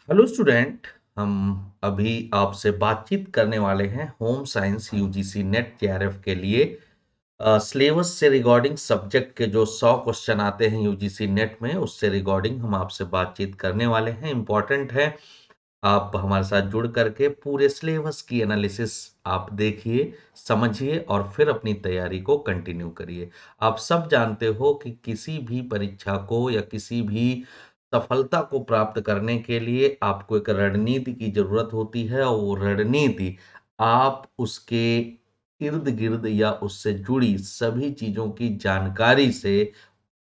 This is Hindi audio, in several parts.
Hello student. हम अभी आपसे बातचीत करने वाले हैं home science UGC NET JRF के लिए सिलेबस से रिगार्डिंग सब्जेक्ट के जो 100 क्वेश्चन आते हैं यूजीसी नेट में उससे रिगार्डिंग हम आपसे बातचीत करने वाले हैं। इम्पोर्टेंट है आप हमारे साथ जुड़ करके पूरे सिलेबस की एनालिसिस आप देखिए, समझिए और फिर अपनी तैयारी को कंटिन्यू करिए। आप सब जानते हो कि किसी भी परीक्षा को या किसी भी सफलता को प्राप्त करने के लिए आपको एक रणनीति की ज़रूरत होती है और वो रणनीति आप उसके इर्द-गिर्द या उससे जुड़ी सभी चीज़ों की जानकारी से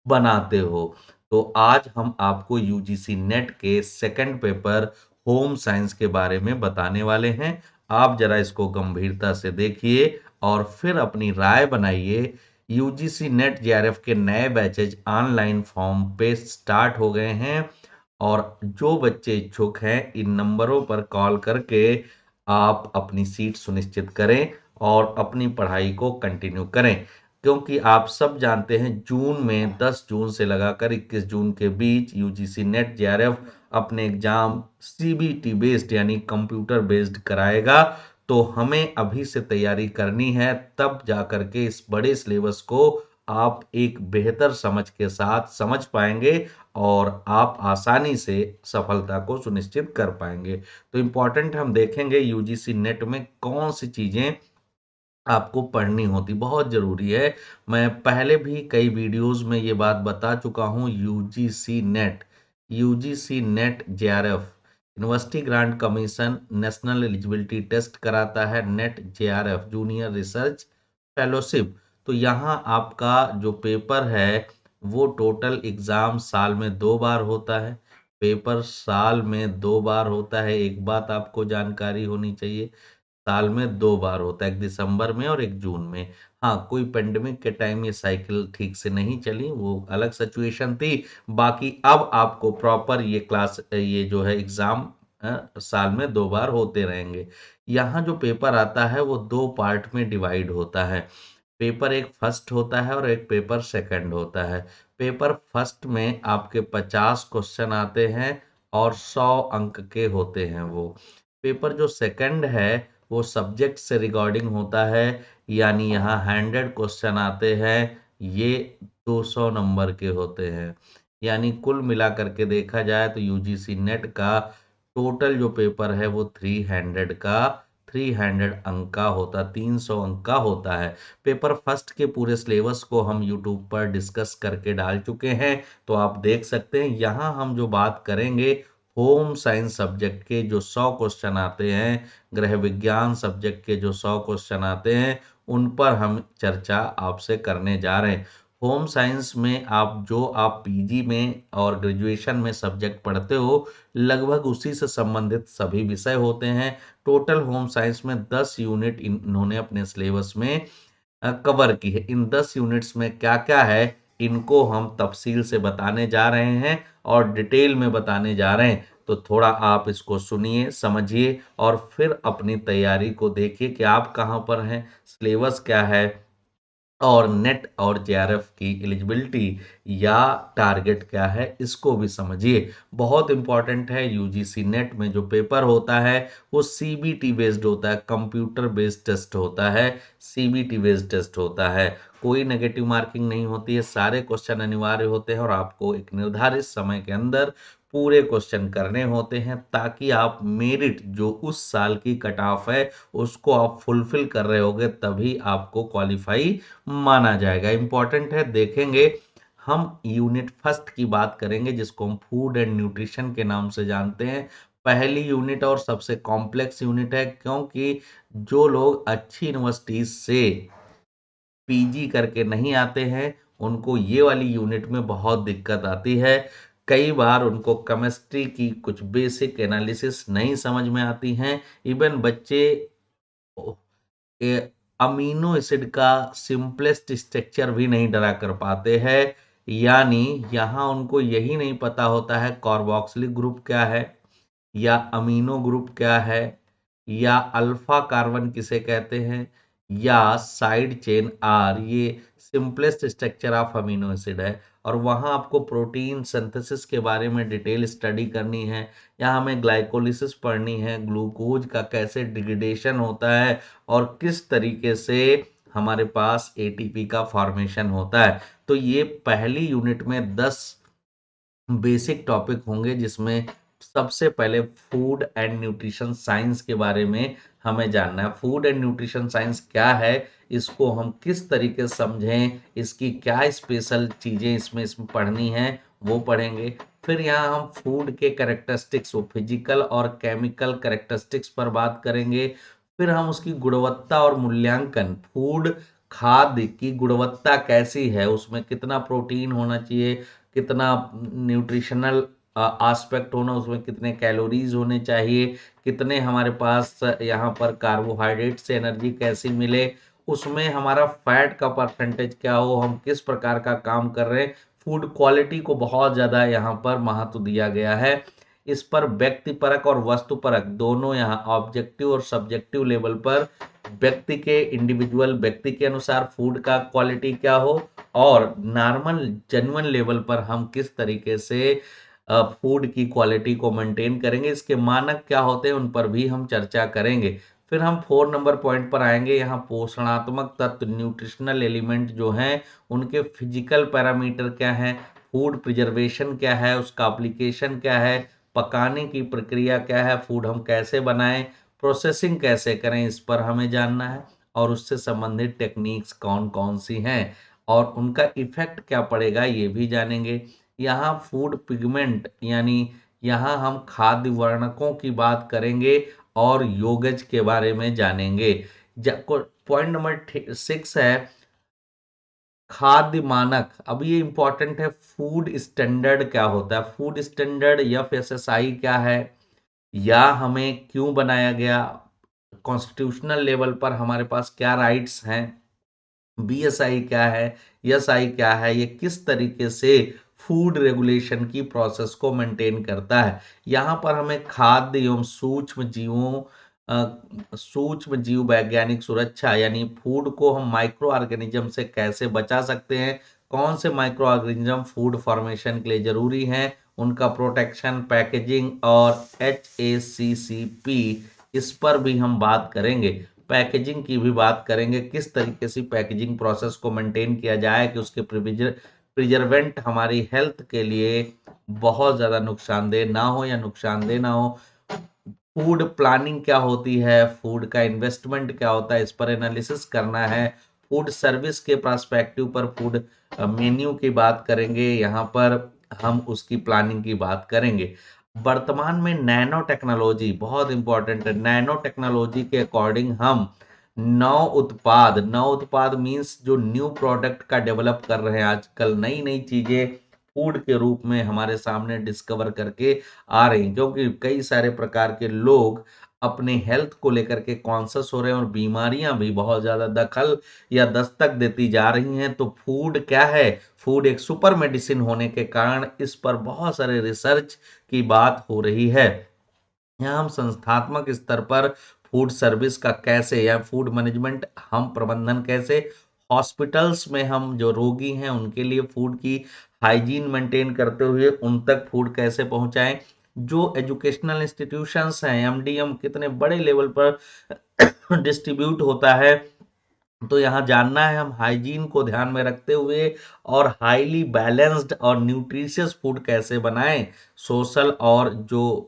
बनाते हो। तो आज हम आपको यूजीसी नेट के सेकंड पेपर होम साइंस के बारे में बताने वाले हैं। आप ज़रा इसको गंभीरता से देखिए और फिर अपनी राय बनाइए। यूजीसी नेट जेआरएफ के नए बैचेज ऑनलाइन फॉर्म पे स्टार्ट हो गए हैं और जो बच्चे इच्छुक हैं इन नंबरों पर कॉल करके आप अपनी सीट सुनिश्चित करें और अपनी पढ़ाई को कंटिन्यू करें, क्योंकि आप सब जानते हैं जून में 10 जून से लगाकर 21 जून के बीच यूजीसी नेट जेआरएफ अपने एग्जाम सीबीटी बेस्ड यानी कंप्यूटर बेस्ड कराएगा। तो हमें अभी से तैयारी करनी है, तब जाकर के इस बड़े सिलेबस को आप एक बेहतर समझ के साथ समझ पाएंगे और आप आसानी से सफलता को सुनिश्चित कर पाएंगे। तो इम्पोर्टेंट हम देखेंगे यूजीसी नेट में कौन सी चीजें आपको पढ़नी होती, बहुत ज़रूरी है। मैं पहले भी कई वीडियोज़ में ये बात बता चुका हूँ। UGC NET JRF university grant commission national eligibility test कराता है। NET JRF junior research fellowship. तो यहाँ आपका जो पेपर है वो टोटल एग्ज़ाम साल में 2 बार होता है। पेपर साल में 2 बार होता है, एक बात आपको जानकारी होनी चाहिए। साल में 2 बार होता है, एक दिसंबर में और एक जून में। हाँ, कोई पेंडेमिक के टाइम ये साइकिल ठीक से नहीं चली, वो अलग सिचुएशन थी। बाकी अब आपको प्रॉपर ये जो है एग्ज़ाम साल में 2 बार होते रहेंगे। यहाँ जो पेपर आता है वो 2 पार्ट में डिवाइड होता है। पेपर एक फर्स्ट होता है और एक पेपर सेकंड होता है। पेपर फर्स्ट में आपके 50 क्वेश्चन आते हैं और 100 अंक के होते हैं वो। पेपर जो सेकंड है वो सब्जेक्ट से रिगार्डिंग होता है, यानी यहाँ 100 क्वेश्चन आते हैं, ये 200 नंबर के होते हैं। यानी कुल मिला करके देखा जाए तो यूजीसी नेट का टोटल जो पेपर है वो 300 अंक का होता, 300 अंक का होता है। पेपर फर्स्ट के पूरे सिलेबस को हम यूट्यूब पर डिस्कस करके डाल चुके हैं, तो आप देख सकते हैं। यहाँ हम जो बात करेंगे होम साइंस सब्जेक्ट के जो 100 क्वेश्चन आते हैं, गृह विज्ञान सब्जेक्ट के जो 100 क्वेश्चन आते हैं, उन पर हम चर्चा आपसे करने जा रहे हैं। होम साइंस में आप पीजी में और ग्रेजुएशन में सब्जेक्ट पढ़ते हो, लगभग उसी से संबंधित सभी विषय होते हैं। टोटल होम साइंस में 10 यूनिट इन्होंने अपने सिलेबस में कवर की है। इन 10 यूनिट्स में क्या-क्या है, इनको हम तफसील से बताने जा रहे हैं और डिटेल में बताने जा रहे हैं। तो थोड़ा आप इसको सुनिए, समझिए और फिर अपनी तैयारी को देखिए कि आप कहाँ पर हैं, सिलेबस क्या है और नेट और जेआरएफ की एलिजिबिलिटी या टारगेट क्या है, इसको भी समझिए। बहुत इंपॉर्टेंट है। यूजीसी नेट में जो पेपर होता है वो सीबीटी बेस्ड होता है, कंप्यूटर बेस्ड टेस्ट होता है, सीबीटी बेस्ड टेस्ट होता है। कोई नेगेटिव मार्किंग नहीं होती है, सारे क्वेश्चन अनिवार्य होते हैं और आपको एक निर्धारित समय के अंदर पूरे क्वेश्चन करने होते हैं, ताकि आप मेरिट जो उस साल की कट ऑफ है उसको आप फुलफिल कर रहे होगे, तभी आपको क्वालिफाई माना जाएगा। इंपॉर्टेंट है, देखेंगे। हम यूनिट फर्स्ट की बात करेंगे जिसको हम फूड एंड न्यूट्रिशन के नाम से जानते हैं। पहली यूनिट और सबसे कॉम्प्लेक्स यूनिट है, क्योंकि जो लोग अच्छी यूनिवर्सिटीज से पीजी करके नहीं आते हैं उनको ये वाली यूनिट में बहुत दिक्कत आती है। कई बार उनको केमिस्ट्री की कुछ बेसिक एनालिसिस नहीं समझ में आती हैं। इवन बच्चे ए अमीनो एसिड का सिंपलेस्ट स्ट्रक्चर भी नहीं ड्रा कर पाते हैं। यानी यहाँ उनको यही नहीं पता होता है कार्बोक्सिलिक ग्रुप क्या है या अमीनो ग्रुप क्या है या अल्फा कार्बन किसे कहते हैं या साइड चेन आर, ये simplest structure of amino acid है। और वहाँ आपको प्रोटीन सिंथेसिस के बारे में डिटेल स्टडी करनी है। यहाँ हमें ग्लाइकोलिसिस पढ़नी है, ग्लूकोज का कैसे डिग्रेडेशन होता है और किस तरीके से हमारे पास एटीपी का फॉर्मेशन होता है। तो ये पहली यूनिट में 10 बेसिक टॉपिक होंगे, जिसमें सबसे पहले फूड एंड न्यूट्रिशन साइंस के बारे में हमें जानना है। फूड एंड न्यूट्रिशन साइंस क्या है, इसको हम किस तरीके से समझें, इसकी क्या स्पेशल चीज़ें इसमें पढ़नी है, वो पढ़ेंगे। फिर यहाँ हम फूड के कैरेक्टरिस्टिक्स, वो फिजिकल और केमिकल कैरेक्टरिस्टिक्स पर बात करेंगे। फिर हम उसकी गुणवत्ता और मूल्यांकन, फूड खाद्य की गुणवत्ता कैसी है, उसमें कितना प्रोटीन होना चाहिए, कितना न्यूट्रिशनल एस्पेक्ट होना, उसमें कितने कैलोरीज होने चाहिए, कितने हमारे पास यहाँ पर कार्बोहाइड्रेट से एनर्जी कैसी मिले, उसमें हमारा फैट का परसेंटेज क्या हो, हम किस प्रकार का काम कर रहे हैं। फूड क्वालिटी को बहुत ज़्यादा यहाँ पर महत्व दिया गया है। इस पर व्यक्तिपरक और वस्तुपरक दोनों, यहाँ ऑब्जेक्टिव और सब्जेक्टिव लेवल पर व्यक्ति के, इंडिविजुअल व्यक्ति के अनुसार फूड का क्वालिटी क्या हो, और नॉर्मल जेन्युइन लेवल पर हम किस तरीके से फूड की क्वालिटी को मेंटेन करेंगे, इसके मानक क्या होते हैं, उन पर भी हम चर्चा करेंगे। फिर हम 4 नंबर पॉइंट पर आएंगे। यहाँ पोषणात्मक तत्व, न्यूट्रिशनल एलिमेंट जो हैं, उनके फिजिकल पैरामीटर क्या है, फूड प्रिजर्वेशन क्या है, उसका एप्लीकेशन क्या है, पकाने की प्रक्रिया क्या है, फूड हम कैसे बनाएं, प्रोसेसिंग कैसे करें, इस पर हमें जानना है। और उससे संबंधित टेक्निक्स कौन कौन सी हैं और उनका इफेक्ट क्या पड़ेगा, ये भी जानेंगे। यहाँ फूड पिगमेंट, यानी यहाँ हम खाद्य वर्णकों की बात करेंगे और योगज के बारे में जानेंगे। पॉइंट नंबर 6 है खाद्य मानक। अब ये इंपॉर्टेंट है, फूड स्टैंडर्ड क्या होता है, फूड स्टैंडर्ड या FSSAI क्या है, या हमें क्यों बनाया गया, कॉन्स्टिट्यूशनल लेवल पर हमारे पास क्या राइट्स हैं, BSI क्या है, SI क्या है, ये किस तरीके से फूड रेगुलेशन की प्रोसेस को मेंटेन करता है। यहाँ पर हमें खाद्य एवं सूक्ष्म जीव वैज्ञानिक सुरक्षा, यानी फूड को हम माइक्रो ऑर्गेनिज्म से कैसे बचा सकते हैं, कौन से माइक्रो ऑर्गेनिज्म फूड फॉर्मेशन के लिए जरूरी हैं, उनका प्रोटेक्शन, पैकेजिंग और HACCP, इस पर भी हम बात करेंगे। पैकेजिंग की भी बात करेंगे, किस तरीके से पैकेजिंग प्रोसेस को मेंटेन किया जाए कि उसके प्रिजर्वेंट हमारी हेल्थ के लिए बहुत ज़्यादा नुकसानदेह ना हो या नुकसानदेह ना हो। फूड प्लानिंग क्या होती है, फूड का इन्वेस्टमेंट क्या होता है, इस पर एनालिसिस करना है। फूड सर्विस के पर्सपेक्टिव पर फूड मेन्यू की बात करेंगे, यहाँ पर हम उसकी प्लानिंग की बात करेंगे। वर्तमान में नैनो टेक्नोलॉजी बहुत इंपॉर्टेंट है। नैनो टेक्नोलॉजी के अकॉर्डिंग हम नव उत्पाद मीन्स जो न्यू प्रोडक्ट का डेवलप कर रहे हैं, आजकल नई नई चीजें फूड के रूप में हमारे सामने डिस्कवर करके आ रही हैं, क्योंकि कई सारे प्रकार के लोग अपने हेल्थ को लेकर के कॉन्शियस हो रहे हैं और बीमारियां भी बहुत ज्यादा दखल या दस्तक देती जा रही हैं। तो फूड क्या है, फूड एक सुपर मेडिसिन होने के कारण इस पर बहुत सारे रिसर्च की बात हो रही है। यहाँ हम संस्थात्मक स्तर पर फूड सर्विस का कैसे, या फूड मैनेजमेंट हम प्रबंधन कैसे, हॉस्पिटल्स में हम जो रोगी हैं उनके लिए फूड की हाइजीन मेंटेन करते हुए उन तक फूड कैसे पहुंचाएं, जो एजुकेशनल इंस्टीट्यूशंस हैं, MDM कितने बड़े लेवल पर डिस्ट्रीब्यूट होता है, तो यहाँ जानना है हम हाइजीन को ध्यान में रखते हुए और हाईली बैलेंस्ड और न्यूट्रिशियस फूड कैसे बनाएं। सोशल और जो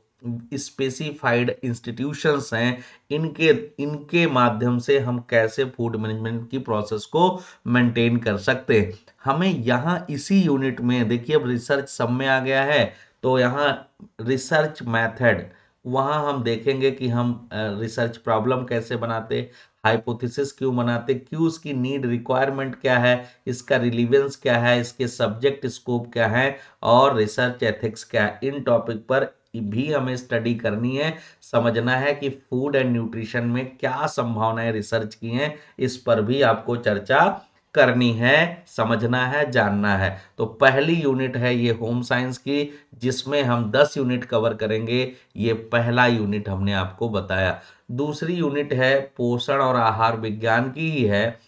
स्पेसिफाइड इंस्टीट्यूशंस हैं, इनके इनके माध्यम से हम कैसे फूड मैनेजमेंट की प्रोसेस को मेंटेन कर सकते हैं। हमें यहाँ इसी यूनिट में देखिए, अब रिसर्च सब में आ गया है, तो यहाँ रिसर्च मेथड, वहाँ हम देखेंगे कि हम रिसर्च प्रॉब्लम कैसे बनाते, हाइपोथेसिस क्यों बनाते, क्यों उसकी नीड, रिक्वायरमेंट क्या है, इसका रिलीवेंस क्या है, इसके सब्जेक्ट स्कोप क्या है, और रिसर्च एथिक्स क्या है। इन टॉपिक पर भी हमें स्टडी करनी है, समझना है कि फूड एंड न्यूट्रिशन में क्या संभावनाएं रिसर्च की हैं, इस पर भी आपको चर्चा करनी है, समझना है, जानना है। तो पहली यूनिट है ये होम साइंस की, जिसमें हम 10 यूनिट कवर करेंगे। ये पहला यूनिट हमने आपको बताया। दूसरी यूनिट है पोषण और आहार विज्ञान की ही है,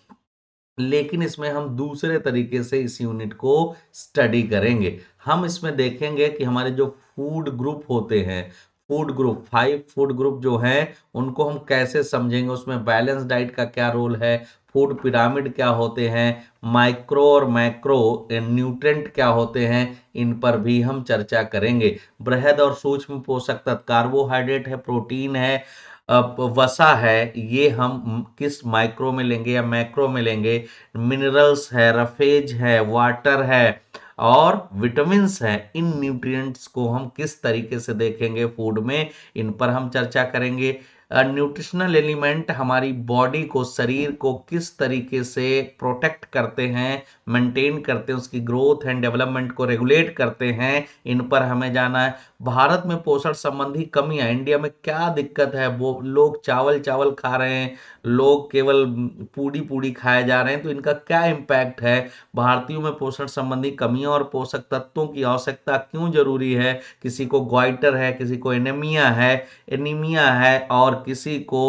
लेकिन इसमें हम दूसरे तरीके से इस यूनिट को स्टडी करेंगे। हम इसमें देखेंगे कि हमारे जो फूड ग्रुप होते हैं, फूड ग्रुप 5 फूड ग्रुप जो हैं, उनको हम कैसे समझेंगे, उसमें बैलेंस डाइट का क्या रोल है, फूड पिरामिड क्या होते हैं, माइक्रो और मैक्रो न्यूट्रिएंट क्या होते हैं, इन पर भी हम चर्चा करेंगे। बृहद और सूक्ष्म पोषक तत्व, कार्बोहाइड्रेट है, प्रोटीन है, वसा है, ये हम किस माइक्रो में लेंगे या मैक्रो में लेंगे, मिनरल्स है, रफेज है, वाटर है और विटामिन्स हैं, इन न्यूट्रिएंट्स को हम किस तरीके से देखेंगे फूड में, इन पर हम चर्चा करेंगे। न्यूट्रिशनल एलिमेंट हमारी बॉडी को, शरीर को किस तरीके से प्रोटेक्ट करते हैं, मेंटेन करते हैं, उसकी ग्रोथ एंड डेवलपमेंट को रेगुलेट करते हैं, इन पर हमें जाना है। भारत में पोषण संबंधी कमियां, इंडिया में क्या दिक्कत है, वो लोग चावल चावल खा रहे हैं, लोग केवल पूड़ी पूड़ी खाए जा रहे हैं, तो इनका क्या इम्पैक्ट है, भारतीयों में पोषण संबंधी कमियों और पोषक तत्वों की आवश्यकता क्यों जरूरी है, किसी को ग्वाइटर है, किसी को एनीमिया है और किसी को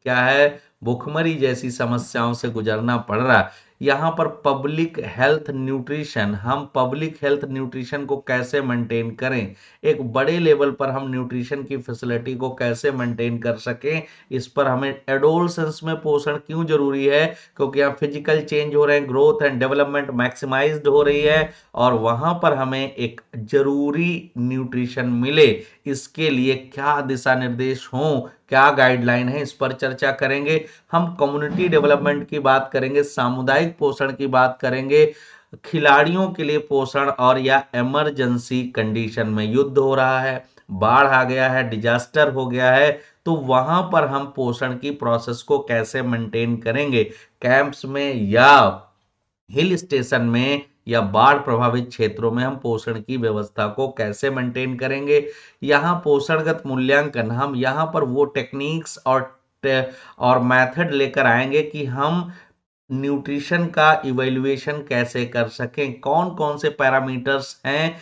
क्या है, भुखमरी जैसी समस्याओं से गुजरना पड़ रहा है। यहाँ पर पब्लिक हेल्थ न्यूट्रिशन, हम पब्लिक हेल्थ न्यूट्रिशन को कैसे मेंटेन करें, एक बड़े लेवल पर हम न्यूट्रिशन की फैसिलिटी को कैसे मेंटेन कर सकें, इस पर हमें एडोलसेंस में पोषण क्यों जरूरी है, क्योंकि यहाँ फिजिकल चेंज हो रहे हैं, ग्रोथ एंड डेवलपमेंट मैक्सिमाइज्ड हो रही है और वहां पर हमें एक जरूरी न्यूट्रिशन मिले, इसके लिए क्या दिशा निर्देश हों, क्या गाइडलाइन है, इस पर चर्चा करेंगे। हम कम्युनिटी डेवलपमेंट की बात करेंगे, सामुदायिक पोषण की बात करेंगे, खिलाड़ियों के लिए पोषण, और या इमरजेंसी कंडीशन में युद्ध हो रहा है, बाढ़ आ गया है, डिजास्टर हो गया है, तो वहां पर हम पोषण की प्रोसेस को कैसे मेंटेन करेंगे, कैंप्स में या हिल स्टेशन में या बाढ़ प्रभावित क्षेत्रों में हम पोषण की व्यवस्था को कैसे मेंटेन करेंगे। यहाँ पोषणगत मूल्यांकन, हम यहाँ पर वो टेक्निक्स और मेथड लेकर आएंगे कि हम न्यूट्रिशन का इवैल्यूएशन कैसे कर सकें, कौन कौन से पैरामीटर्स हैं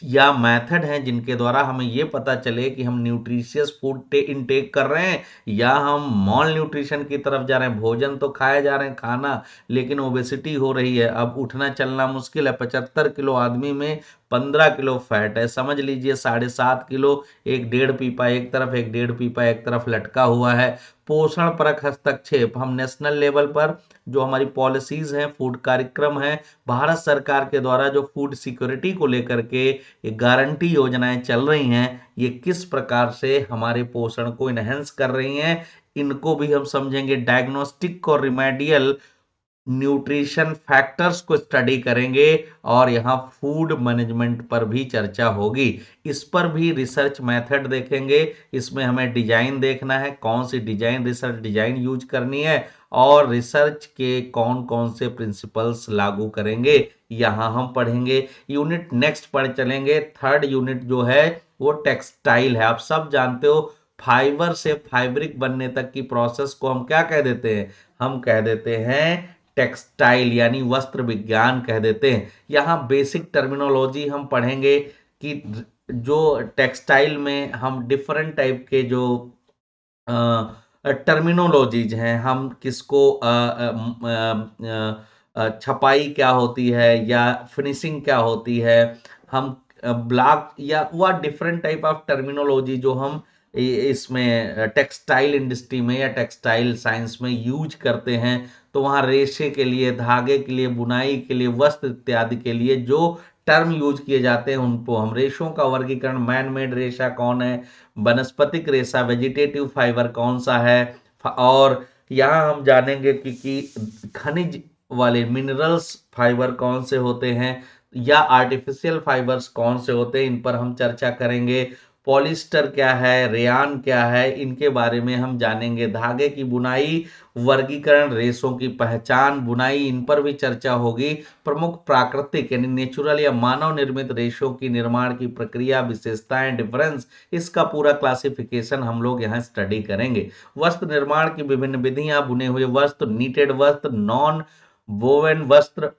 या मेथड हैं जिनके द्वारा हमें ये पता चले कि हम न्यूट्रिशियस फूड इनटेक कर रहे हैं या हम मॉल न्यूट्रिशन की तरफ जा रहे हैं, भोजन तो खाए जा रहे हैं खाना, लेकिन ओबेसिटी हो रही है, अब उठना चलना मुश्किल है, 75 किलो आदमी में 15 किलो फैट है, समझ लीजिए 7.5 किलो, एक डेढ़ पीपा एक तरफ, एक डेढ़ पीपा एक तरफ लटका हुआ है। पोषण परक हस्तक्षेप, हम नेशनल लेवल पर जो हमारी पॉलिसीज हैं, फूड कार्यक्रम है, भारत सरकार के द्वारा जो फूड सिक्योरिटी को लेकर के ये गारंटी योजनाएं चल रही हैं, ये किस प्रकार से हमारे पोषण को इनहेंस कर रही हैं, इनको भी हम समझेंगे। डायग्नोस्टिक और रिमेडियल न्यूट्रिशन फैक्टर्स को स्टडी करेंगे और यहाँ फूड मैनेजमेंट पर भी चर्चा होगी, इस पर भी रिसर्च मेथड देखेंगे, इसमें हमें डिजाइन देखना है, कौन सी डिजाइन, रिसर्च डिजाइन यूज करनी है और रिसर्च के कौन कौन से प्रिंसिपल्स लागू करेंगे, यहाँ हम पढ़ेंगे। यूनिट नेक्स्ट पढ़ चलेंगे, थर्ड यूनिट जो है वो टेक्सटाइल है। आप सब जानते हो फाइबर से फैब्रिक बनने तक की प्रोसेस को हम क्या कह देते हैं, हम कह देते हैं टेक्सटाइल, यानी वस्त्र विज्ञान कह देते हैं। यहाँ बेसिक टर्मिनोलॉजी हम पढ़ेंगे कि जो टेक्सटाइल में हम डिफरेंट टाइप के जो टर्मिनोलॉजीज हैं, हम किसको छपाई क्या होती है या फिनिशिंग क्या होती है, हम ब्लॉक या वह डिफरेंट टाइप ऑफ टर्मिनोलॉजी जो हम इसमें टेक्सटाइल इंडस्ट्री में या टेक्सटाइल साइंस में यूज करते हैं, तो वहाँ रेशे के लिए, धागे के लिए, बुनाई के लिए, वस्त्र इत्यादि के लिए जो टर्म यूज किए जाते हैं उनको हम, रेशों का वर्गीकरण, मैन मेड रेशा कौन है, वनस्पतिक रेशा, वेजिटेटिव फाइबर कौन सा है, और यहाँ हम जानेंगे कि खनिज वाले मिनरल्स फाइबर कौन से होते हैं या आर्टिफिशियल फाइबर्स कौन से होते हैं, इन पर हम चर्चा करेंगे। पॉलिस्टर क्या है, रेयान क्या है, इनके बारे में हम जानेंगे। धागे की बुनाई, वर्गीकरण, रेशों की पहचान, बुनाई, इन पर भी चर्चा होगी। प्रमुख प्राकृतिक यानी नेचुरल या मानव निर्मित रेशों की निर्माण की प्रक्रिया, विशेषताएं, डिफरेंस, इसका पूरा क्लासिफिकेशन हम लोग यहाँ स्टडी करेंगे। वस्त्र निर्माण की विभिन्न विधियां, बुने हुए वस्त्र, नीटेड वस्त्र, नॉन वोवेन वस्त्र,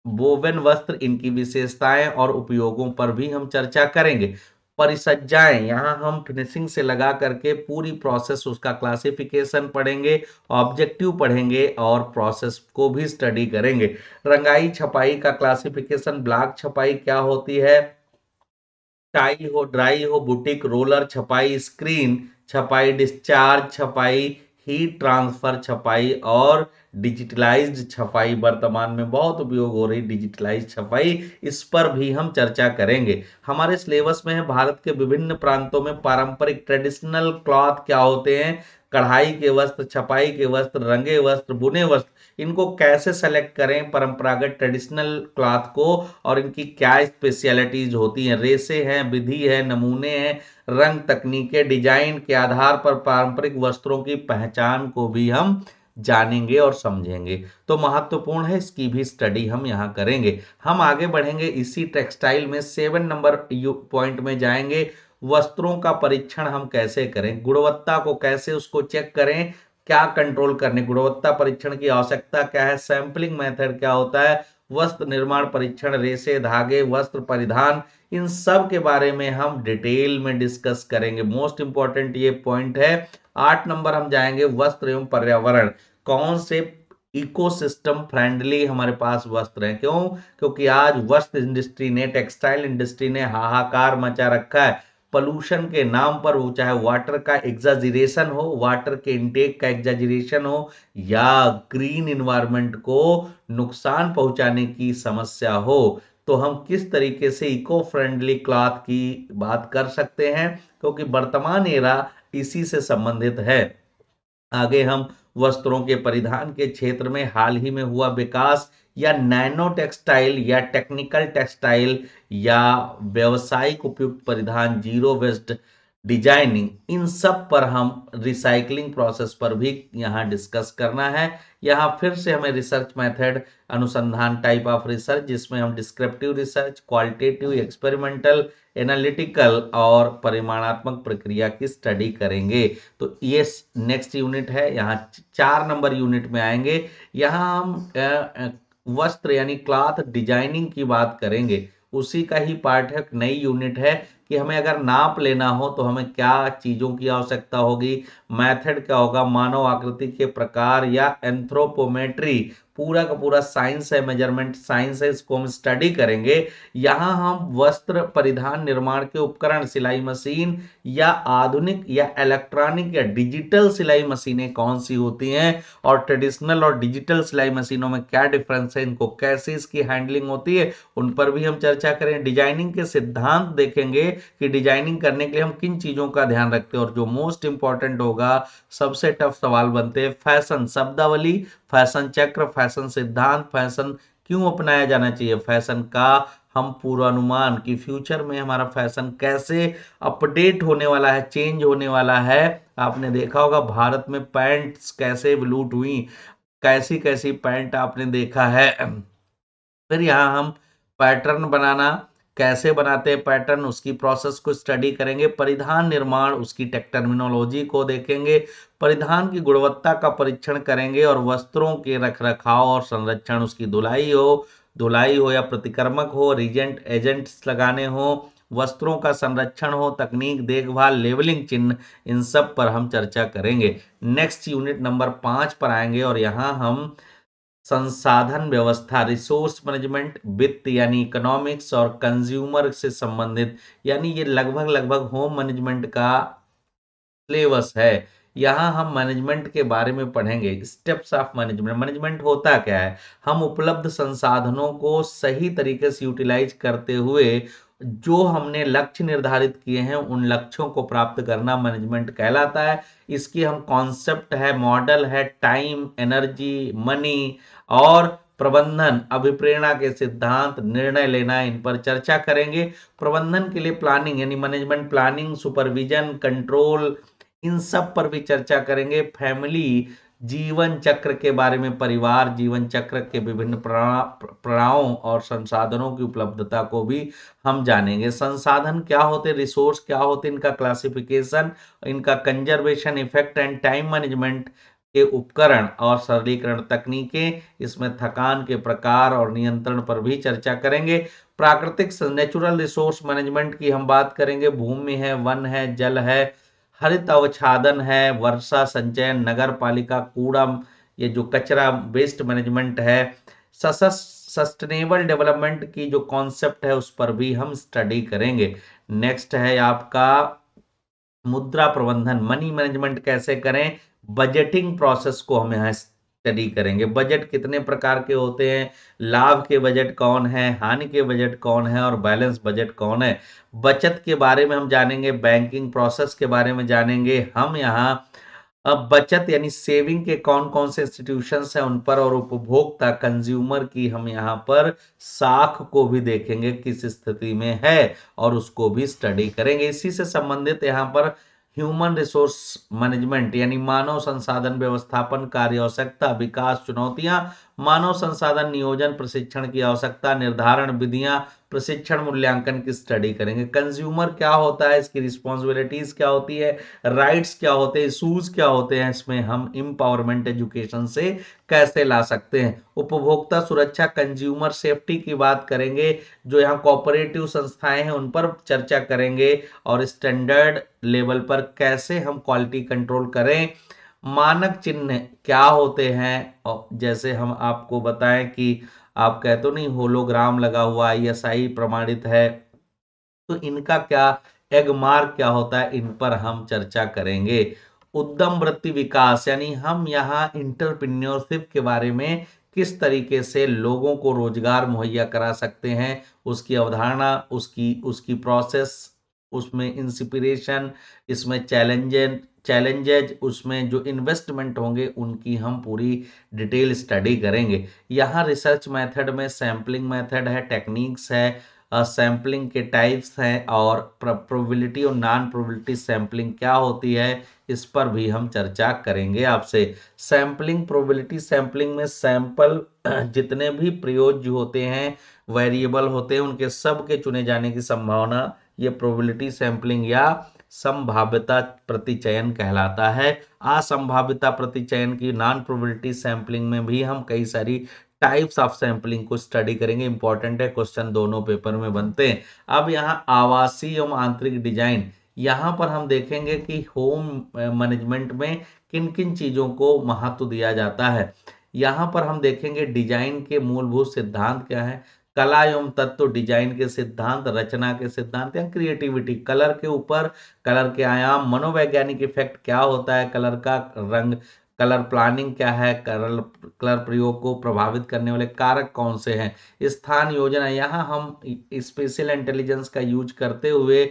वोवेन वस्त्र, इनकी विशेषताएं और उपयोगों पर भी हम चर्चा करेंगे। परिसज्जाएं, यहाँ हम फिनिशिंग से लगा करके पूरी प्रोसेस उसका क्लासिफिकेशन पढ़ेंगे, ऑब्जेक्टिव पढ़ेंगे और प्रोसेस को भी स्टडी करेंगे। रंगाई छपाई का क्लासिफिकेशन, ब्लॉक छपाई क्या होती है, टाई हो, ड्राई हो, बुटीक, रोलर छपाई, स्क्रीन छपाई, डिस्चार्ज छपाई, हीट ट्रांसफर छपाई और डिजिटलाइज्ड छपाई। वर्तमान में बहुत उपयोग हो रही डिजिटलाइज्ड छपाई, इस पर भी हम चर्चा करेंगे। हमारे सिलेबस में है भारत के विभिन्न प्रांतों में पारंपरिक ट्रेडिशनल क्लॉथ क्या होते हैं, कढ़ाई के वस्त्र, छपाई के वस्त्र, रंगे वस्त्र, बुने वस्त्र। इनको कैसे सेलेक्ट करें परंपरागत ट्रेडिशनल क्लॉथ को, और इनकी क्या स्पेशलिटीज होती हैं, रेसे हैं, विधि है, नमूने हैं, रंग, तकनीकें, डिजाइन के आधार पर पारंपरिक वस्त्रों की पहचान को भी हम जानेंगे और समझेंगे। तो महत्वपूर्ण है, इसकी भी स्टडी हम यहाँ करेंगे। हम आगे बढ़ेंगे इसी टेक्सटाइल में 7 नंबर पॉइंट में जाएंगे। वस्त्रों का परीक्षण हम कैसे करें, गुणवत्ता को कैसे उसको चेक करें, क्या कंट्रोल करने, गुणवत्ता परीक्षण की आवश्यकता क्या है, सैंपलिंग मेथड क्या होता है, वस्त्र निर्माण परीक्षण, रेशे, धागे, वस्त्र परिधान, इन सब के बारे में हम डिटेल में डिस्कस करेंगे। मोस्ट इंपॉर्टेंट ये पॉइंट है। 8 नंबर हम जाएंगे वस्त्र एवं पर्यावरण, कौन से इकोसिस्टम फ्रेंडली हमारे पास वस्त्र हैं, क्यों, क्योंकि आज वस्त्र इंडस्ट्री ने, टेक्सटाइल इंडस्ट्री ने हाहाकार मचा रखा है। पोल्यूशन के नाम पर, वो चाहे वाटर का एग्जाजरेशन हो, वाटर के इनटेक का एग्जाजरेशन हो, या ग्रीन इन्वायरमेंट को नुकसान पहुंचाने की समस्या हो, तो हम किस तरीके से इको फ्रेंडली क्लॉथ की बात कर सकते हैं, क्योंकि वर्तमान एरा इसी से संबंधित है। आगे हम वस्त्रों के परिधान के क्षेत्र में हाल ही में हुआ विकास, या नैनो टेक्सटाइल या टेक्निकल टेक्सटाइल या व्यवसायिक उपयुक्त परिधान, जीरो वेस्ट डिजाइनिंग, इन सब पर हम रिसाइकलिंग प्रोसेस पर भी यहाँ डिस्कस करना है। यहाँ फिर से हमें रिसर्च मेथड, अनुसंधान टाइप ऑफ रिसर्च, जिसमें हम descriptive research, qualitative, experimental, analytical और परिमाणात्मक प्रक्रिया की स्टडी करेंगे। तो ये नेक्स्ट यूनिट है। यहाँ 4 नंबर यूनिट में आएंगे। यहाँ हम वस्त्र यानी क्लॉथ डिजाइनिंग की बात करेंगे, उसी का ही पार्ट है, नई यूनिट है कि हमें अगर नाप लेना हो तो हमें क्या चीजों की आवश्यकता होगी, मेथड क्या होगा, मानव आकृति के प्रकार या एंथ्रोपोमेट्री, पूरा का पूरा साइंस है, मेजरमेंट साइंस है, इसको हम स्टडी करेंगे। यहाँ हम वस्त्र परिधान निर्माण के उपकरण, सिलाई मशीन या आधुनिक या इलेक्ट्रॉनिक या डिजिटल सिलाई मशीनें कौन सी होती हैं, और ट्रेडिशनल और डिजिटल सिलाई मशीनों में क्या डिफरेंस है, इनको कैसे इसकी हैंडलिंग होती है, उन पर भी हम चर्चा करें। डिजाइनिंग के सिद्धांत देखेंगे कि डिजाइनिंग करने के लिए हम किन चीजों का ध्यान रखते हैं, और जो मोस्ट इंपॉर्टेंट होगा, सबसे टफ सवाल बनते हैं, फैशन शब्दावली, फैशन चक्र, फैशन सिद्धांत, फैशन क्यों अपनाया जाना चाहिए, फैशन का हम पूर्वानुमान कि फ्यूचर में हमारा फैशन कैसे अपडेट होने वाला है, चेंज होने वाला है। आपने देखा होगा भारत में पैंट्स कैसे एवोल्यूट हुई, कैसी कैसी पैंट आपने देखा है। फिर यहाँ हम पैटर्न बनाना, कैसे बनाते हैं पैटर्न, उसकी प्रोसेस को स्टडी करेंगे। परिधान निर्माण, उसकी टर्मिनोलॉजी को देखेंगे। परिधान की गुणवत्ता का परीक्षण करेंगे, और वस्त्रों के रखरखाव और संरक्षण, उसकी धुलाई हो या प्रतिकर्मक हो, रीजेंट एजेंट्स लगाने हो, वस्त्रों का संरक्षण हो, तकनीक, देखभाल, लेवलिंग चिन्ह, इन सब पर हम चर्चा करेंगे। नेक्स्ट यूनिट नंबर 5 पर आएंगे, और यहाँ हम संसाधन व्यवस्था, रिसोर्स मैनेजमेंट, वित्त यानी इकोनॉमिक्स और कंज्यूमर से संबंधित, यानी ये लगभग लगभग होम मैनेजमेंट का सिलेबस है। यहाँ हम मैनेजमेंट के बारे में पढ़ेंगे, स्टेप्स ऑफ मैनेजमेंट। मैनेजमेंट होता क्या है, हम उपलब्ध संसाधनों को सही तरीके से यूटिलाइज करते हुए जो हमने लक्ष्य निर्धारित किए हैं, उन लक्ष्यों को प्राप्त करना मैनेजमेंट कहलाता है। इसकी हम कॉन्सेप्ट है, मॉडल है, टाइम, एनर्जी, मनी और प्रबंधन, अभिप्रेरणा के सिद्धांत, निर्णय लेना, इन पर चर्चा करेंगे। प्रबंधन के लिए प्लानिंग यानी मैनेजमेंट प्लानिंग, सुपरविजन, कंट्रोल, इन सब पर भी चर्चा करेंगे। फैमिली जीवन चक्र के बारे में, परिवार जीवन चक्र के विभिन्न प्रणाओं और संसाधनों की उपलब्धता को भी हम जानेंगे। संसाधन क्या होते, रिसोर्स क्या होते, इनका क्लासिफिकेशन, इनका conservation, effect and time management, के उपकरण और सरलीकरण तकनीकें, इसमें थकान के प्रकार और नियंत्रण पर भी चर्चा करेंगे। प्राकृतिक नेचुरल रिसोर्स मैनेजमेंट की हम बात करेंगे। भूमि है, वन है, जल है, हरित अवछादन है, वर्षा संचयन, नगर पालिका, कूड़ा, ये जो कचरा वेस्ट मैनेजमेंट है, सस्टेनेबल डेवलपमेंट की जो कॉन्सेप्ट है उस पर भी हम स्टडी करेंगे। नेक्स्ट है आपका मुद्रा प्रबंधन, मनी मैनेजमेंट कैसे करें, बजटिंग प्रोसेस को हम यहाँ स्टडी करेंगे। बजट कितने प्रकार के होते हैं, लाभ के बजट कौन है, हानि के बजट कौन है और बैलेंस बजट कौन है। बचत के बारे में हम जानेंगे, बैंकिंग प्रोसेस के बारे में जानेंगे हम यहाँ। अब बचत यानी सेविंग के कौन कौन से इंस्टीट्यूशंस हैं उन पर, और उपभोक्ता कंज्यूमर की हम यहाँ पर साख को भी देखेंगे किस स्थिति में है और उसको भी स्टडी करेंगे। इसी से संबंधित यहाँ पर ह्यूमन रिसोर्स मैनेजमेंट यानी मानव संसाधन व्यवस्थापन, कार्य आवश्यकता, विकास चुनौतियां, मानव संसाधन नियोजन, प्रशिक्षण की आवश्यकता, निर्धारण विधियां, प्रशिक्षण मूल्यांकन की स्टडी करेंगे। कंज्यूमर क्या होता है, इसकी रिस्पॉन्सिबिलिटीज क्या होती है, राइट्स क्या होते हैं, इशूज क्या होते हैं, इसमें हम एम्पावरमेंट एजुकेशन से कैसे ला सकते हैं। उपभोक्ता सुरक्षा, कंज्यूमर सेफ्टी की बात करेंगे। जो यहाँ कोऑपरेटिव संस्थाएं हैं उन पर चर्चा करेंगे और स्टैंडर्ड लेवल पर कैसे हम क्वालिटी कंट्रोल करें। मानक चिन्ह क्या होते हैं, और जैसे हम आपको बताएं कि आप कहते तो नहीं होलोग्राम लगा हुआ ISI प्रमाणित है, तो इनका क्या, एग मार्क क्या होता है, इन पर हम चर्चा करेंगे। उद्यम वृत्ति विकास यानी हम यहाँ इंटरप्रेन्योरशिप के बारे में किस तरीके से लोगों को रोजगार मुहैया करा सकते हैं, उसकी अवधारणा, उसकी उसकी प्रोसेस, उसमें इंस्पिरेशन, इसमें चैलेंजेज, उसमें जो इन्वेस्टमेंट होंगे उनकी हम पूरी डिटेल स्टडी करेंगे। यहाँ रिसर्च मेथड में सैम्पलिंग मेथड है, टेक्निक्स है, सैम्पलिंग के टाइप्स हैं और प्रोबेबिलिटी और नॉन प्रोबेबिलिटी सैम्पलिंग क्या होती है, इस पर भी हम चर्चा करेंगे आपसे। सैम्पलिंग, प्रोबेबिलिटी सैम्पलिंग में सैंपल जितने भी प्रयोज्य होते हैं, वेरिएबल होते हैं, उनके सब के चुने जाने की संभावना, ये प्रोबेबिलिटी सैम्पलिंग या संभाव्यता प्रतिचयन कहलाता है। असंभाव्यता प्रतिचयन की नॉन प्रोबेबिलिटी सैम्पलिंग में भी हम कई सारी टाइप्स ऑफ सैंपलिंग को स्टडी करेंगे। इंपॉर्टेंट है, क्वेश्चन दोनों पेपर में बनते हैं। अब यहाँ आवासीय एवं आंतरिक डिजाइन, यहाँ पर हम देखेंगे कि होम मैनेजमेंट में किन किन चीजों को महत्व दिया जाता है। यहाँ पर हम देखेंगे डिजाइन के मूलभूत सिद्धांत क्या है, कला एवं तत्व, डिजाइन के सिद्धांत, रचना के सिद्धांत या क्रिएटिविटी, कलर के ऊपर, कलर के आयाम, मनोवैज्ञानिक इफेक्ट क्या होता है कलर का, रंग, कलर प्लानिंग क्या है, कलर कलर प्रयोग को प्रभावित करने वाले कारक कौन से हैं, स्थान योजना, यहाँ हम स्पेशल इंटेलिजेंस का यूज करते हुए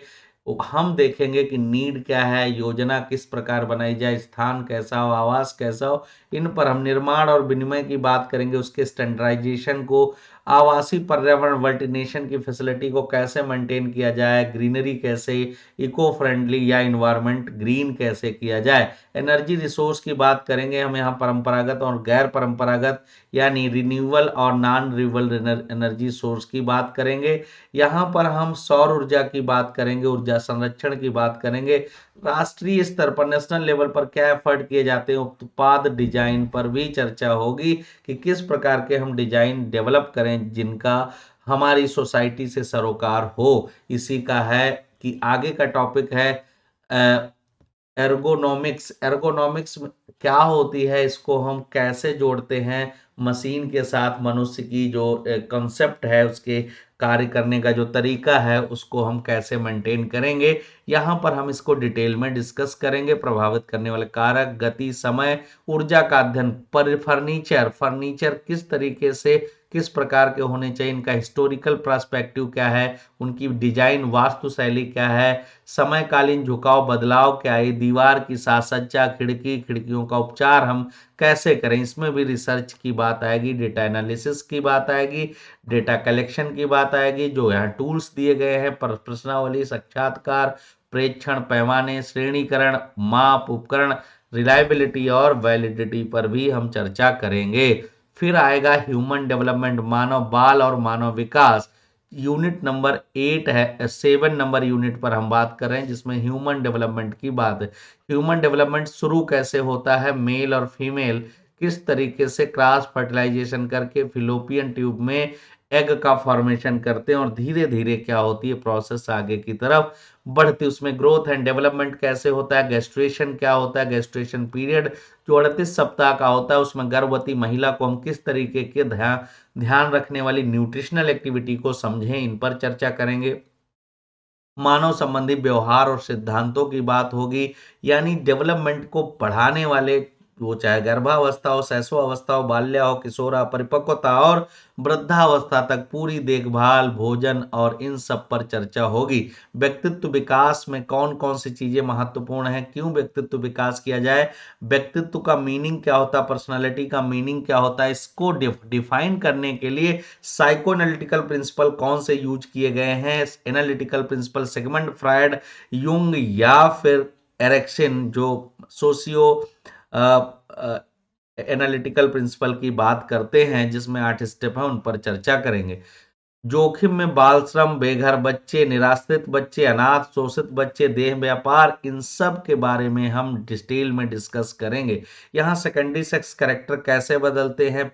हम देखेंगे कि नीड क्या है, योजना किस प्रकार बनाई जाए, स्थान कैसा हो, आवास कैसा हो, इन पर हम निर्माण और विनिमय की बात करेंगे, उसके स्टैंडर्डाइजेशन को, आवासीय पर्यावरण वर्टिनेशन की फैसिलिटी को कैसे मेंटेन किया जाए, ग्रीनरी कैसे, इको फ्रेंडली या इन्वायरमेंट ग्रीन कैसे किया जाए। एनर्जी रिसोर्स की बात करेंगे हम, यहाँ परंपरागत और गैर परंपरागत यानी रिन्यूएबल और नॉन रिन्यूएबल एनर्जी सोर्स की बात करेंगे। यहाँ पर हम सौर ऊर्जा की बात करेंगे, ऊर्जा संरक्षण की बात करेंगे। राष्ट्रीय स्तर पर, नेशनल लेवल पर क्या एफर्ट किए जाते हैं, उत्पाद डिजाइन पर भी चर्चा होगी कि किस प्रकार के हम डिजाइन डेवलप करें जिनका हमारी सोसाइटी से सरोकार हो। इसी का है कि आगे का टॉपिक है एर्गोनॉमिक्स। एर्गोनॉमिक्स क्या होती है, इसको हम कैसे जोड़ते हैं मशीन के साथ, मनुष्य की जो कंसेप्ट है उसके कार्य करने का जो तरीका है उसको हम कैसे मेंटेन करेंगे, यहाँ पर हम इसको डिटेल में डिस्कस करेंगे। प्रभावित करने वाले कारक, गति, समय, ऊर्जा का अध्ययन, पर फर्नीचर किस तरीके से, किस प्रकार के होने चाहिए, इनका हिस्टोरिकल पर्सपेक्टिव क्या है, उनकी डिजाइन वास्तु शैली क्या है, समयकालीन झुकाव बदलाव क्या है, दीवार की साज सज्जा, खिड़कियों का उपचार हम कैसे करें, इसमें भी रिसर्च की बात आएगी, डेटा एनालिसिस की बात आएगी, डेटा कलेक्शन की बात आएगी। जो यहाँ टूल्स दिए गए हैं, प्रश्नावली, साक्षात्कार, प्रेक्षण, पैमाने, श्रेणीकरण, माप, उपकरण, रिलायबिलिटी और वैलिडिटी पर भी हम चर्चा करेंगे। फिर आएगा ह्यूमन डेवलपमेंट, मानव बाल और मानव विकास। यूनिट नंबर 8 है, 7 नंबर यूनिट पर हम बात कर रहे हैं, जिसमें ह्यूमन डेवलपमेंट की बात है। ह्यूमन डेवलपमेंट शुरू कैसे होता है, मेल और फीमेल किस तरीके से क्रॉस फर्टिलाइजेशन करके फिलोपियन ट्यूब में एग का फॉर्मेशन करते हैं और धीरे धीरे क्या होती है प्रोसेस आगे की तरफ बढ़ती, उसमें ग्रोथ एंड डेवलपमेंट कैसे होता है, गैस्ट्रेशन क्या होता है, गैस्ट्रेशन पीरियड जो 38 सप्ताह का होता है, उसमें गर्भवती महिला को हम किस तरीके के ध्यान ध्यान रखने वाली न्यूट्रिशनल एक्टिविटी को समझें, इन पर चर्चा करेंगे। मानव संबंधी व्यवहार और सिद्धांतों की बात होगी, यानी डेवलपमेंट को बढ़ाने वाले, वो चाहे गर्भावस्था हो, शैशवावस्था हो, बाल्या हो, किशोरा, परिपक्वता और वृद्धावस्था तक पूरी देखभाल, भोजन और इन सब पर चर्चा होगी। व्यक्तित्व विकास में कौन कौन सी चीजें महत्वपूर्ण हैं, क्यों व्यक्तित्व विकास किया जाए, व्यक्तित्व का मीनिंग क्या होता है, पर्सनालिटी का मीनिंग क्या होता है, इसको डिफाइन करने के लिए साइको एनालिटिकल प्रिंसिपल कौन से यूज किए गए हैं, analytical principal Sigmund Freud, Jung या फिर एरिक्सन जो सोशियो एनालिटिकल प्रिंसिपल की बात करते हैं, जिसमें 8 स्टेप हैं, उन पर चर्चा करेंगे। जोखिम में बाल श्रम, बेघर बच्चे, निराश्रित बच्चे, अनाथ शोषित बच्चे, देह व्यापार, इन सब के बारे में हम डिटेल में डिस्कस करेंगे। यहाँ सेकेंडरी सेक्स कैरेक्टर कैसे बदलते हैं,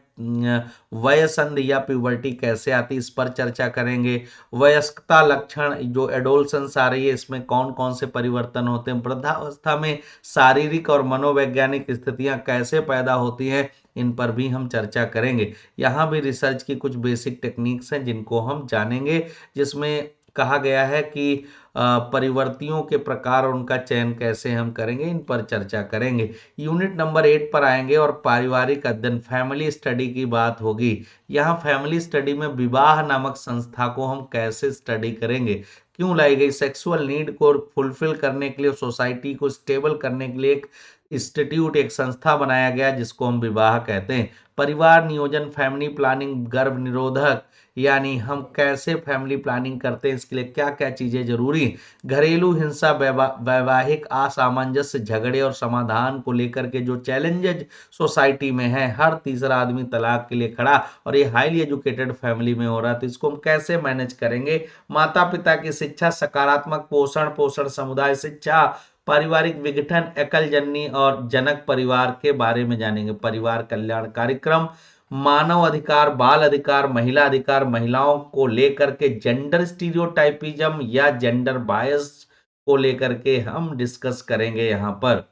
वयसंध या प्यूबर्टी कैसे आती, इस पर चर्चा करेंगे। वयस्कता लक्षण जो एडोलसेंस आ रही है, इसमें कौन कौन से परिवर्तन होते हैं, वृद्धावस्था में शारीरिक और मनोवैज्ञानिक स्थितियां कैसे पैदा होती हैं, इन पर भी हम चर्चा करेंगे। यहाँ भी रिसर्च की कुछ बेसिक टेक्निक्स हैं जिनको हम जानेंगे, जिसमें कहा गया है कि परिवर्तियों के प्रकार और उनका चयन कैसे हम करेंगे, इन पर चर्चा करेंगे। यूनिट नंबर 8 पर आएंगे और पारिवारिक अध्ययन, फैमिली स्टडी की बात होगी। यहाँ फैमिली स्टडी में विवाह नामक संस्था को हम कैसे स्टडी करेंगे, क्यों लाई गई, सेक्सुअल नीड को फुलफिल करने के लिए, सोसाइटी को स्टेबल करने के लिए एक इंस्टीट्यूट, एक संस्था बनाया गया जिसको हम विवाह कहते हैं। परिवार नियोजन, फैमिली प्लानिंग, गर्भ निरोधक, यानी हम कैसे फैमिली प्लानिंग करते हैं, इसके लिए क्या क्या चीजें जरूरी, घरेलू हिंसा, वैवाहिक असामंजस्य, झगड़े और समाधान को लेकर के जो चैलेंजेज सोसाइटी में है, हर तीसरा आदमी तलाक के लिए खड़ा और ये हाईली एजुकेटेड फैमिली में हो रहा है, तो इसको हम कैसे मैनेज करेंगे। माता पिता की शिक्षा, सकारात्मक पोषण, पोषण समुदाय शिक्षा, पारिवारिक विघटन, एकल जननी और जनक परिवार के बारे में जानेंगे। परिवार कल्याण कार्यक्रम, मानव अधिकार, बाल अधिकार, महिला अधिकार, महिलाओं को लेकर के जेंडर स्टीरियोटाइपिज्म या जेंडर बायस को लेकर के हम डिस्कस करेंगे। यहाँ पर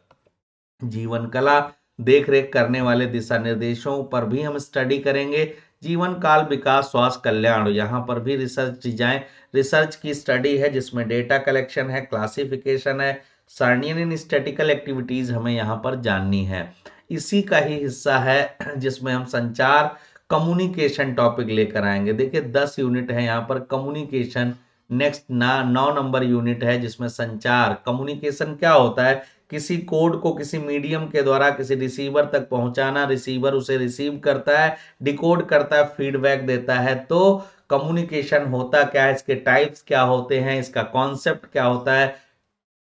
जीवन कला, देख रेख करने वाले दिशा निर्देशों पर भी हम स्टडी करेंगे। जीवन काल विकास स्वास्थ्य कल्याण, यहाँ पर भी रिसर्च डिजाइन, रिसर्च की स्टडी है जिसमें डेटा कलेक्शन है, क्लासिफिकेशन है, सारणियन स्टैटिकल एक्टिविटीज हमें यहाँ पर जाननी है। इसी का ही हिस्सा है जिसमें हम संचार, कम्युनिकेशन टॉपिक लेकर आएंगे। देखिए 10 यूनिट है यहाँ पर कम्युनिकेशन, नेक्स्ट 9 नंबर यूनिट है जिसमें संचार, कम्युनिकेशन क्या होता है, किसी कोड को किसी मीडियम के द्वारा किसी रिसीवर तक पहुंचाना, रिसीवर उसे रिसीव करता है, डिकोड करता है, फीडबैक देता है, तो कम्युनिकेशन होता क्या है, इसके टाइप्स क्या होते हैं, इसका कॉन्सेप्ट क्या होता है,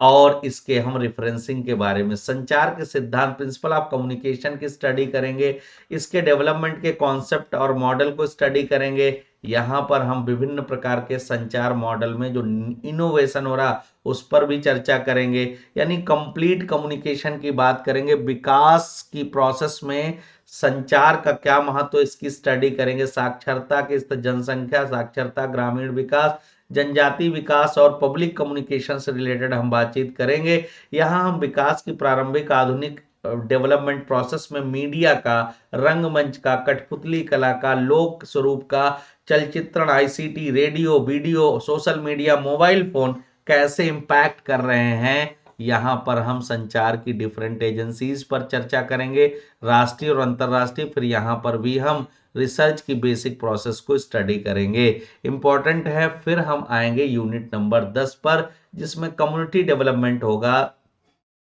और इसके हम रेफरेंसिंग के बारे में, संचार के सिद्धांत, प्रिंसिपल ऑफ कम्युनिकेशन की स्टडी करेंगे, इसके डेवलपमेंट के कॉन्सेप्ट और मॉडल को स्टडी करेंगे। यहाँ पर हम विभिन्न प्रकार के संचार मॉडल में जो इनोवेशन हो रहा उस पर भी चर्चा करेंगे, यानी कंप्लीट कम्युनिकेशन की बात करेंगे। विकास की प्रोसेस में संचार का क्या महत्व, इसकी स्टडी करेंगे। साक्षरता के स्तर, जनसंख्या साक्षरता, ग्रामीण विकास, जनजाति विकास और पब्लिक कम्युनिकेशन से रिलेटेड हम बातचीत करेंगे। यहाँ हम विकास की प्रारंभिक आधुनिक डेवलपमेंट प्रोसेस में मीडिया का, रंगमंच का, कठपुतली कला का, लोक स्वरूप का, चलचित्रण, ICT, radio, video, social media, mobile phone कैसे इंपैक्ट कर रहे हैं, यहाँ पर हम संचार की डिफरेंट एजेंसीज पर चर्चा करेंगे, राष्ट्रीय और अंतरराष्ट्रीय। फिर यहाँ पर भी हम रिसर्च की बेसिक प्रोसेस को स्टडी करेंगे, इंपॉर्टेंट है। फिर हम आएंगे यूनिट नंबर 10 पर, जिसमें कम्युनिटी डेवलपमेंट होगा,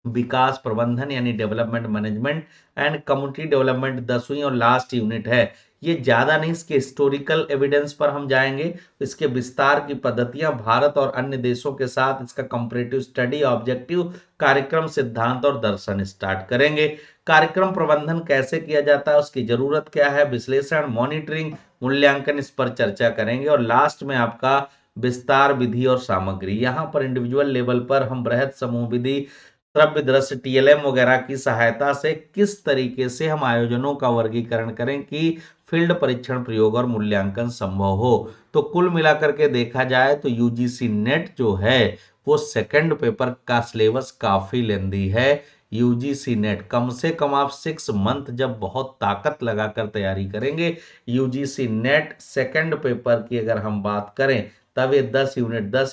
विकास प्रबंधन यानी development management and community development 10वीं और लास्ट यूनिट है। ये ज्यादा नहीं, इसके हिस्टोरिकल एविडेंस पर हम जाएंगे, इसके विस्तार की पद्धतियां, भारत और अन्य देशों के साथ इसका कंपैरेटिव स्टडी, ऑब्जेक्टिव, कार्यक्रम, सिद्धांत और दर्शन स्टार्ट करेंगे। कार्यक्रम प्रबंधन कैसे किया जाता है, उसकी जरूरत क्या है, विश्लेषण, मॉनिटरिंग, मूल्यांकन, इस पर चर्चा करेंगे। और लास्ट में आपका विस्तार, विधि और सामग्री। यहाँ पर इंडिविजुअल लेवल पर हम बृहद समूह विधि, श्रव्य दृश्य, टीएलएम वगैरह की सहायता से किस तरीके से हम आयोजनों का वर्गीकरण करें कि फील्ड परीक्षण, प्रयोग और मूल्यांकन संभव हो। तो कुल मिलाकर के देखा जाए तो यूजीसी नेट जो है वो सेकंड पेपर का सिलेबस काफी लेंदी है। यूजीसी नेट कम से कम आप 6 मंथ जब बहुत ताकत लगाकर तैयारी करेंगे, यूजीसी नेट सेकंड पेपर की अगर हम बात करें, तब ये 10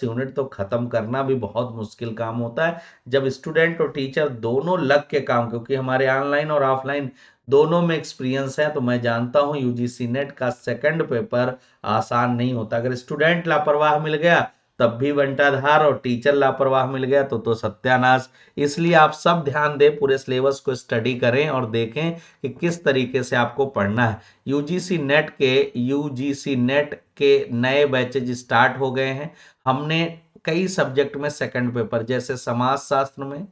यूनिट तो खत्म करना भी बहुत मुश्किल काम होता है। जब स्टूडेंट और टीचर दोनों लग के काम, क्योंकि हमारे ऑनलाइन और ऑफलाइन दोनों में एक्सपीरियंस है, तो मैं जानता हूं यूजीसी नेट का सेकंड पेपर आसान नहीं होता। अगर स्टूडेंट लापरवाह मिल गया तब भी बंटाधार, और टीचर लापरवाह मिल गया तो सत्यानाश। इसलिए आप सब ध्यान दें, पूरे सिलेबस को स्टडी करें और देखें कि किस तरीके से आपको पढ़ना है। यूजीसी नेट के नए बैचेज स्टार्ट हो गए हैं। हमने कई सब्जेक्ट में सेकंड पेपर, जैसे समाज शास्त्र में,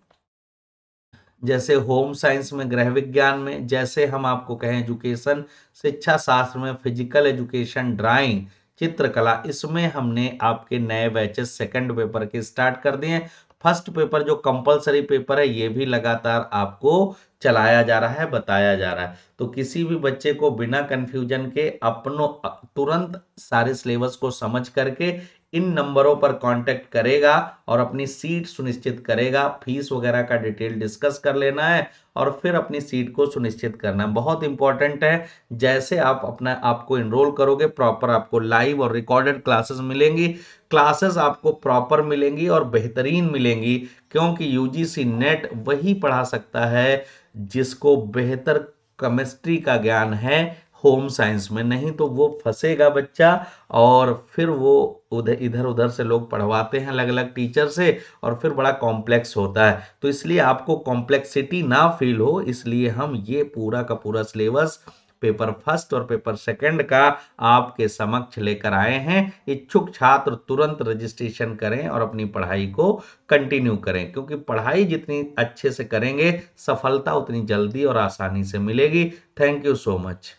जैसे होम साइंस में, गृह विज्ञान में, जैसे हम आपको कहें एजुकेशन, शिक्षा शास्त्र में, फिजिकल एजुकेशन, ड्राइंग, चित्रकला, इसमें हमने आपके नए बैचेस सेकंड पेपर के स्टार्ट कर दिए हैं। फर्स्ट पेपर जो कंपलसरी पेपर है ये भी लगातार आपको चलाया जा रहा है, बताया जा रहा है। तो किसी भी बच्चे को बिना कंफ्यूजन के अपनों तुरंत सारे सिलेबस को समझ करके इन नंबरों पर कांटेक्ट करेगा और अपनी सीट सुनिश्चित करेगा। फीस वगैरह का डिटेल डिस्कस कर लेना है और फिर अपनी सीट को सुनिश्चित करना है, बहुत इंपॉर्टेंट है। जैसे आप अपना आपको एनरोल करोगे, प्रॉपर आपको लाइव और रिकॉर्डेड क्लासेस मिलेंगी। क्लासेस आपको प्रॉपर मिलेंगी और बेहतरीन मिलेंगी, क्योंकि यूजीसी नेट वही पढ़ा सकता है जिसको बेहतर केमिस्ट्री का ज्ञान है होम साइंस में, नहीं तो वो फंसेगा बच्चा। और फिर वो उधर इधर उधर से लोग पढ़वाते हैं अलग अलग टीचर से, और फिर बड़ा कॉम्प्लेक्स होता है। तो इसलिए आपको कॉम्प्लेक्सिटी ना फील हो, इसलिए हम ये पूरा का पूरा सिलेबस पेपर फर्स्ट और पेपर सेकंड का आपके समक्ष लेकर आए हैं। इच्छुक छात्र तुरंत रजिस्ट्रेशन करें और अपनी पढ़ाई को कंटिन्यू करें, क्योंकि पढ़ाई जितनी अच्छे से करेंगे, सफलता उतनी जल्दी और आसानी से मिलेगी। Thank you so much.